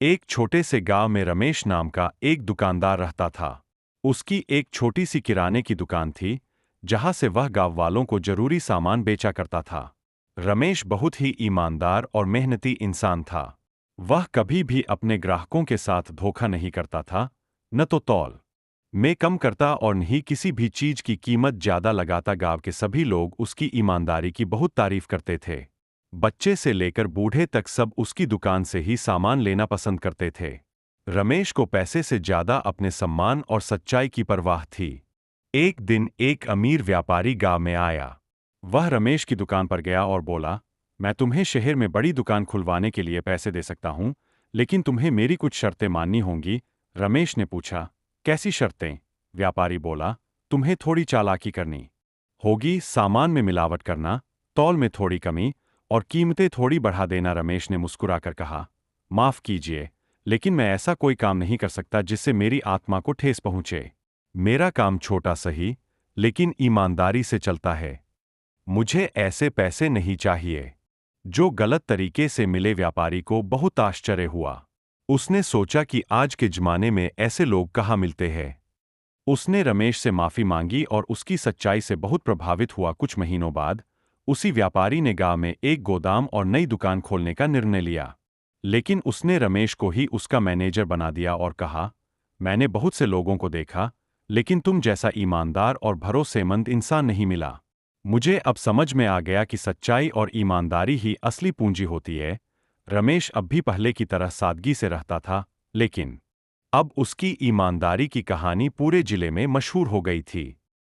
एक छोटे से गांव में रमेश नाम का एक दुकानदार रहता था। उसकी एक छोटी सी किराने की दुकान थी, जहां से वह गांव वालों को जरूरी सामान बेचा करता था। रमेश बहुत ही ईमानदार और मेहनती इंसान था। वह कभी भी अपने ग्राहकों के साथ धोखा नहीं करता था, न तो तौल में कम करता और न ही किसी भी चीज की कीमत ज्यादा लगाता। गांव के सभी लोग उसकी ईमानदारी की बहुत तारीफ करते थे। बच्चे से लेकर बूढ़े तक सब उसकी दुकान से ही सामान लेना पसंद करते थे। रमेश को पैसे से ज्यादा अपने सम्मान और सच्चाई की परवाह थी। एक दिन एक अमीर व्यापारी गांव में आया। वह रमेश की दुकान पर गया और बोला, मैं तुम्हें शहर में बड़ी दुकान खुलवाने के लिए पैसे दे सकता हूं, लेकिन तुम्हें मेरी कुछ शर्तें माननी होंगी। रमेश ने पूछा, कैसी शर्तें? व्यापारी बोला, तुम्हें थोड़ी चालाकी करनी होगी, सामान में मिलावट करना, तौल में थोड़ी कमी और कीमतें थोड़ी बढ़ा देना। रमेश ने मुस्कुराकर कहा, माफ कीजिए, लेकिन मैं ऐसा कोई काम नहीं कर सकता जिससे मेरी आत्मा को ठेस पहुंचे। मेरा काम छोटा सही, लेकिन ईमानदारी से चलता है। मुझे ऐसे पैसे नहीं चाहिए जो गलत तरीके से मिले। व्यापारी को बहुत आश्चर्य हुआ। उसने सोचा कि आज के जमाने में ऐसे लोग कहाँ मिलते हैं। उसने रमेश से माफी मांगी और उसकी सच्चाई से बहुत प्रभावित हुआ। कुछ महीनों बाद उसी व्यापारी ने गांव में एक गोदाम और नई दुकान खोलने का निर्णय लिया। लेकिन उसने रमेश को ही उसका मैनेजर बना दिया और कहा, मैंने बहुत से लोगों को देखा, लेकिन तुम जैसा ईमानदार और भरोसेमंद इंसान नहीं मिला। मुझे अब समझ में आ गया कि सच्चाई और ईमानदारी ही असली पूंजी होती है। रमेश अब भी पहले की तरह सादगी से रहता था, लेकिन अब उसकी ईमानदारी की कहानी पूरे जिले में मशहूर हो गई थी।